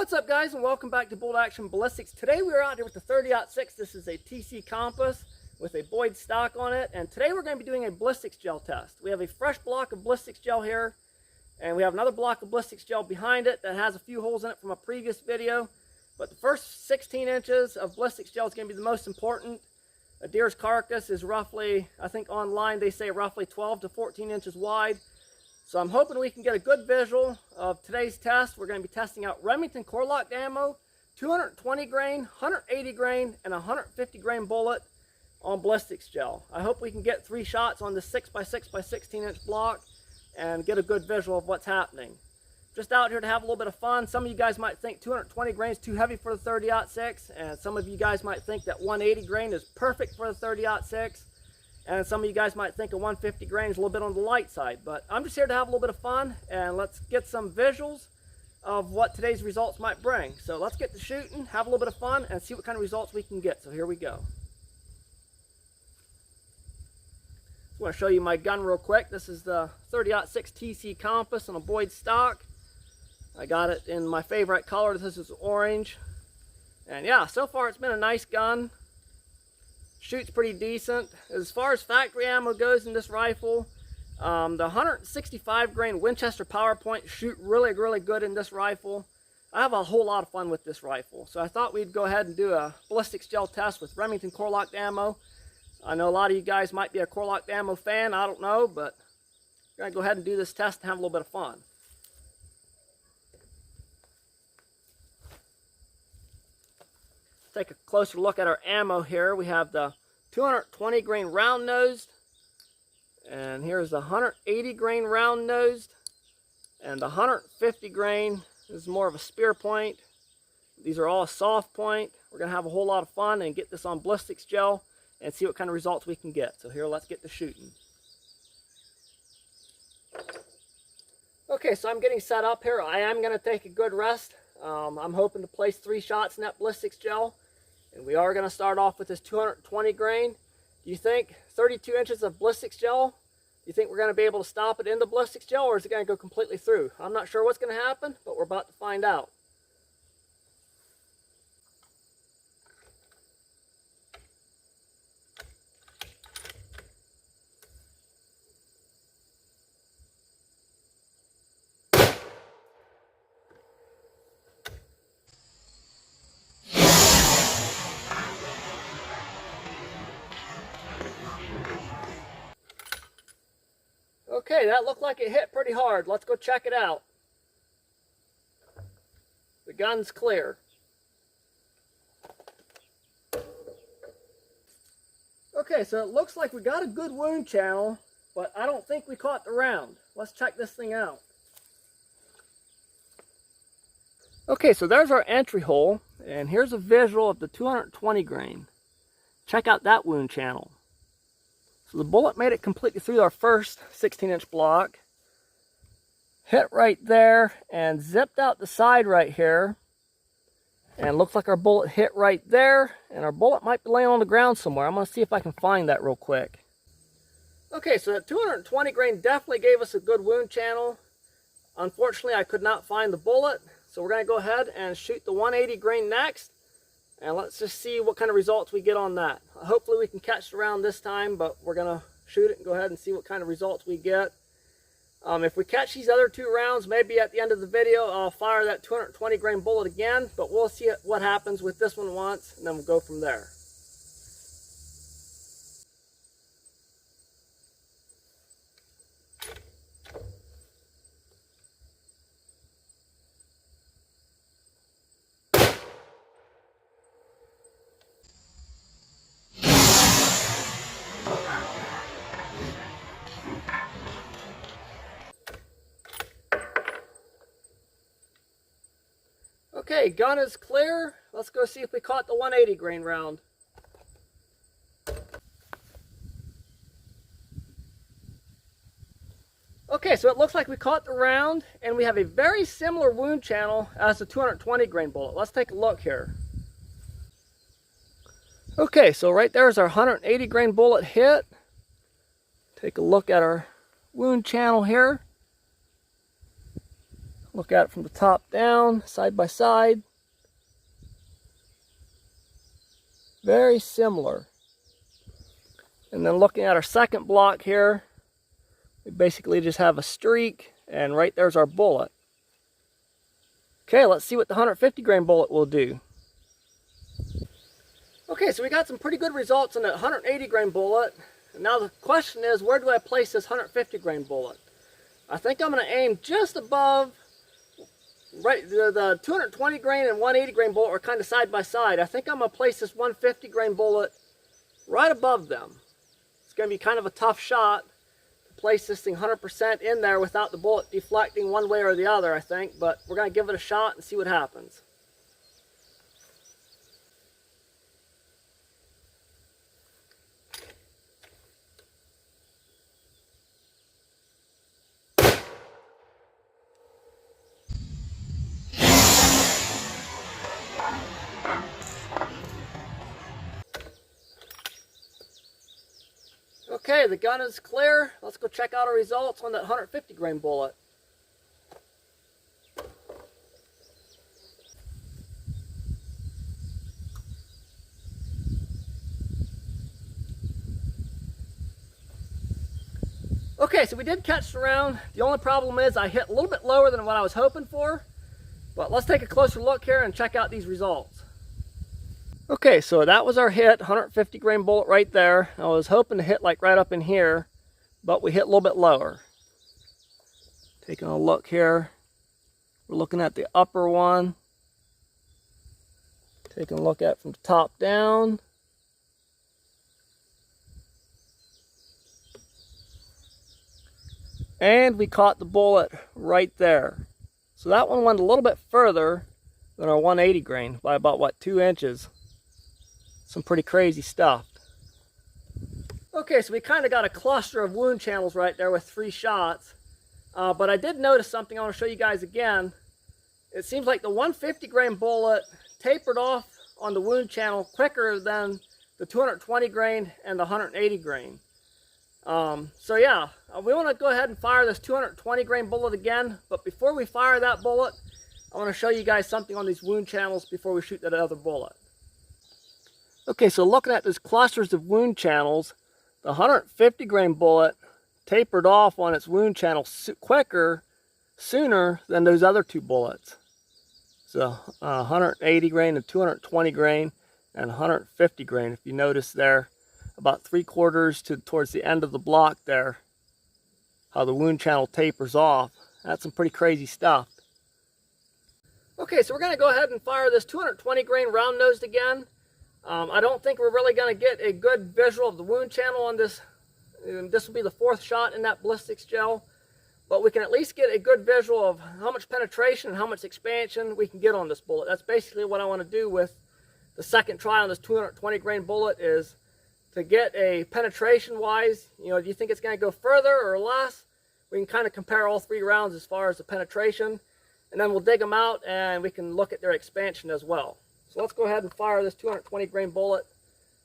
What's up, guys, and welcome back to Bolt Action Ballistics. Today we are out here with the 30-06. This is a TC compass with a Boyd stock on it, and today we're going to be doing a ballistics gel test. We have a fresh block of ballistics gel here, and we have another block of ballistics gel behind it that has a few holes in it from a previous video. But the first 16 inches of ballistics gel is going to be the most important. A deer's carcass is roughly, I think online they say roughly 12 to 14 inches wide. So I'm hoping we can get a good visual of today's test. We're going to be testing out Remington Core-Lokt ammo, 220 grain, 180 grain, and 150 grain bullet on ballistics gel. I hope we can get 3 shots on this 6x6 by 16 inch block and get a good visual of what's happening. Just out here to have a little bit of fun. Some of you guys might think 220 grain is too heavy for the 30-06, and some of you guys might think that 180 grain is perfect for the 30-06. And some of you guys might think a 150 grain is a little bit on the light side, but I'm just here to have a little bit of fun, and let's get some visuals of what today's results might bring. So let's get to shooting, have a little bit of fun, and see what kind of results we can get. So here we go. I want to show you my gun real quick. This is the 30-06 TC compass on a Boyd stock. I got it in my favorite color. This is orange. And yeah, so far it's been a nice gun. Shoots pretty decent. As far as factory ammo goes in this rifle, the 165 grain Winchester PowerPoint shoot really good in this rifle. I have a whole lot of fun with this rifle, so I thought we'd go ahead and do a ballistics gel test with Remington Core-Lokt ammo. I know a lot of you guys might be a Core-Lokt ammo fan, I don't know, but we're gonna go ahead and do this test and have a little bit of fun. Take a closer look at our ammo here. We have the 220 grain round nosed, and here's the 180 grain round nosed, and the 150 grain is more of a spear point. These are all soft point. We're gonna have a whole lot of fun and get this on ballistics gel and see what kind of results we can get. So here, let's get to shooting. Okay, so I'm getting set up here. I am gonna take a good rest. I'm hoping to place 3 shots in that ballistics gel. And we are going to start off with this 220 grain. Do you think 32 inches of ballistics gel, do you think we're going to be able to stop it in the ballistics gel, or is it going to go completely through? I'm not sure what's going to happen, but we're about to find out. Okay, that looked like it hit pretty hard. Let's go check it out. The gun's clear. Okay, so it looks like we got a good wound channel, but I don't think we caught the round. Let's check this thing out. Okay, so there's our entry hole, and here's a visual of the 220 grain. Check out that wound channel. So the bullet made it completely through our first 16-inch block, hit right there, and zipped out the side right here. And looks like our bullet hit right there, and our bullet might be laying on the ground somewhere. I'm going to see if I can find that real quick. Okay, so that 220 grain definitely gave us a good wound channel. Unfortunately, I could not find the bullet, so we're going to go ahead and shoot the 180 grain next. And let's just see what kind of results we get on that. Hopefully we can catch the round this time, but we're going to shoot it and go ahead and see what kind of results we get. If we catch these other 2 rounds, maybe at the end of the video, I'll fire that 220 grain bullet again, but we'll see what happens with this one once, and then we'll go from there. Okay, gun is clear. Let's go see if we caught the 180 grain round. Okay, so it looks like we caught the round, and we have a very similar wound channel as the 220 grain bullet. Let's take a look here. Okay, so right there is our 180 grain bullet hit. Take a look at our wound channel here. Look at it from the top down, side by side. Very similar. And then looking at our second block here, we basically just have a streak, and right there's our bullet. Okay, let's see what the 150 grain bullet will do. Okay, so we got some pretty good results on that 180 grain bullet. And now the question is, where do I place this 150 grain bullet? I think I'm going to aim just above, right, the 220 grain and 180 grain bullet are kind of side by side. I think I'm going to place this 150 grain bullet right above them. It's going to be kind of a tough shot to place this thing 100% in there without the bullet deflecting one way or the other, I think. But we're going to give it a shot and see what happens. Okay, the gun is clear. Let's go check out our results on that 150 grain bullet. Okay, so we did catch the round. The only problem is I hit a little bit lower than what I was hoping for. But let's take a closer look here and check out these results. Okay, so that was our hit, 150 grain bullet right there. I was hoping to hit like right up in here, but we hit a little bit lower. Taking a look here, we're looking at the upper one. Taking a look at it from the top down. And we caught the bullet right there. So that one went a little bit further than our 180 grain by about, what, 2 inches. Some pretty crazy stuff. Okay, so we kind of got a cluster of wound channels right there with 3 shots. But I did notice something I want to show you guys again. It seems like the 150 grain bullet tapered off on the wound channel quicker than the 220 grain and the 180 grain. So yeah, we want to go ahead and fire this 220 grain bullet again. But before we fire that bullet, I want to show you guys something on these wound channels before we shoot that other bullet. Okay, so looking at these clusters of wound channels, the 150 grain bullet tapered off on its wound channel sooner than those other 2 bullets. So 180 grain and 220 grain and 150 grain. If you notice there, about 3/4 towards the end of the block there, how the wound channel tapers off. That's some pretty crazy stuff. Okay, so we're going to go ahead and fire this 220 grain round nosed again. I don't think we're really going to get a good visual of the wound channel on this. This will be the 4th shot in that ballistics gel. But we can at least get a good visual of how much penetration and how much expansion we can get on this bullet. That's basically what I want to do with the second try on this 220 grain bullet, is to get a penetration wise, you know, do you think it's going to go further or less? We can kind of compare all 3 rounds as far as the penetration. And then we'll dig them out and we can look at their expansion as well. So let's go ahead and fire this 220 grain bullet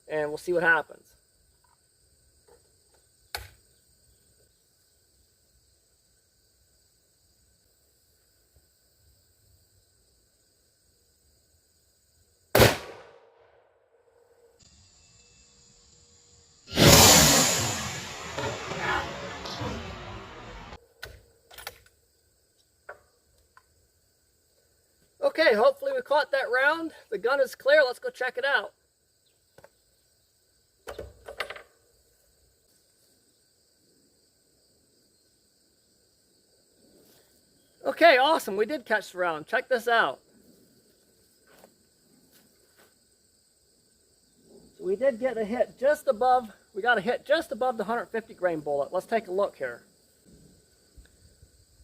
and we'll see what happens. Okay, hopefully we caught that round. The gun is clear. Let's go check it out. Okay, awesome. We did catch the round. Check this out. So we did get a hit just above, we got a hit just above the 150 grain bullet. Let's take a look here.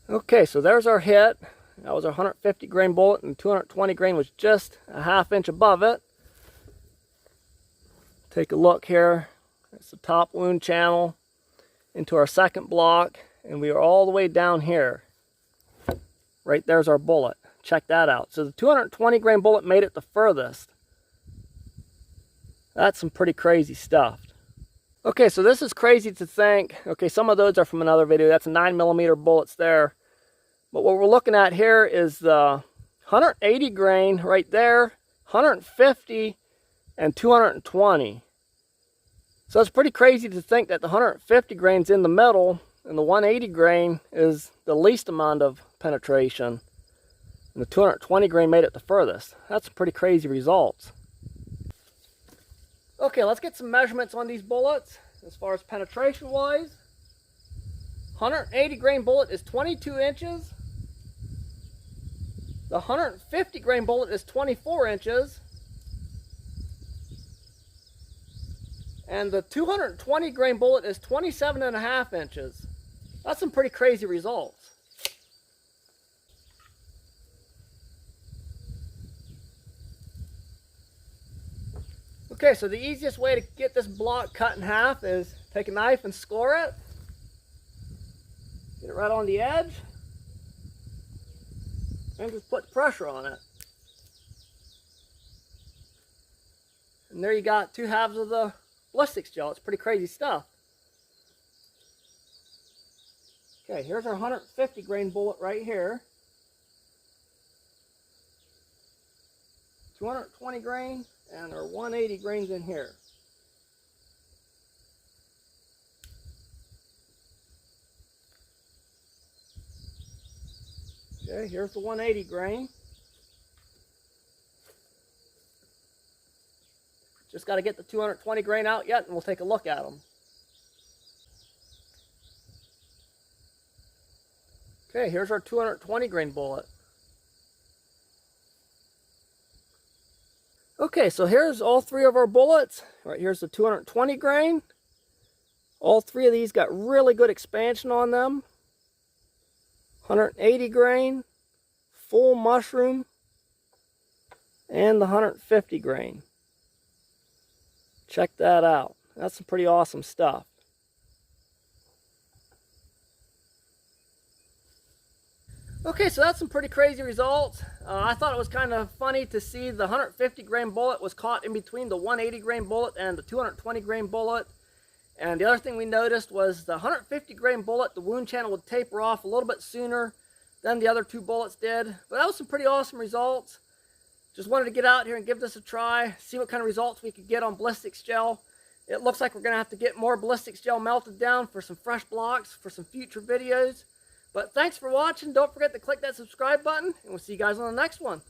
Okay, so there's our hit. That was our 150 grain bullet, and 220 grain was just a ½ inch above it. Take a look here. That's the top wound channel into our second block, and we are all the way down here. Right there's our bullet. Check that out. So the 220 grain bullet made it the furthest. That's some pretty crazy stuff. Okay, so this is crazy to think. Okay, some of those are from another video. That's 9mm bullets there. But what we're looking at here is the 180 grain right there, 150, and 220. So it's pretty crazy to think that the 150 grain's in the middle and the 180 grain is the least amount of penetration. And the 220 grain made it the furthest. That's pretty crazy results. Okay, let's get some measurements on these bullets as far as penetration wise. 180 grain bullet is 22 inches. The 150 grain bullet is 24 inches. And the 220 grain bullet is 27.5 inches. That's some pretty crazy results. Okay, so the easiest way to get this block cut in half is take a knife and score it. Get it right on the edge. And just put pressure on it. And there you got 2 halves of the ballistics gel. It's pretty crazy stuff. Okay, here's our 150 grain bullet right here. 220 grain and our 180 grains in here. Okay, here's the 180 grain. Just got to get the 220 grain out yet, and we'll take a look at them. Okay, here's our 220 grain bullet. Okay, so here's all 3 of our bullets. Right here's the 220 grain. All 3 of these got really good expansion on them. 180 grain, full mushroom, and the 150 grain. Check that out. That's some pretty awesome stuff. Okay, so that's some pretty crazy results. I thought it was kind of funny to see the 150 grain bullet was caught in between the 180 grain bullet and the 220 grain bullet. And the other thing we noticed was the 150 grain bullet, the wound channel would taper off a little bit sooner than the other 2 bullets did. But that was some pretty awesome results. Just wanted to get out here and give this a try, see what kind of results we could get on ballistics gel. It looks like we're going to have to get more ballistics gel melted down for some fresh blocks for some future videos. But thanks for watching. Don't forget to click that subscribe button, and we'll see you guys on the next one.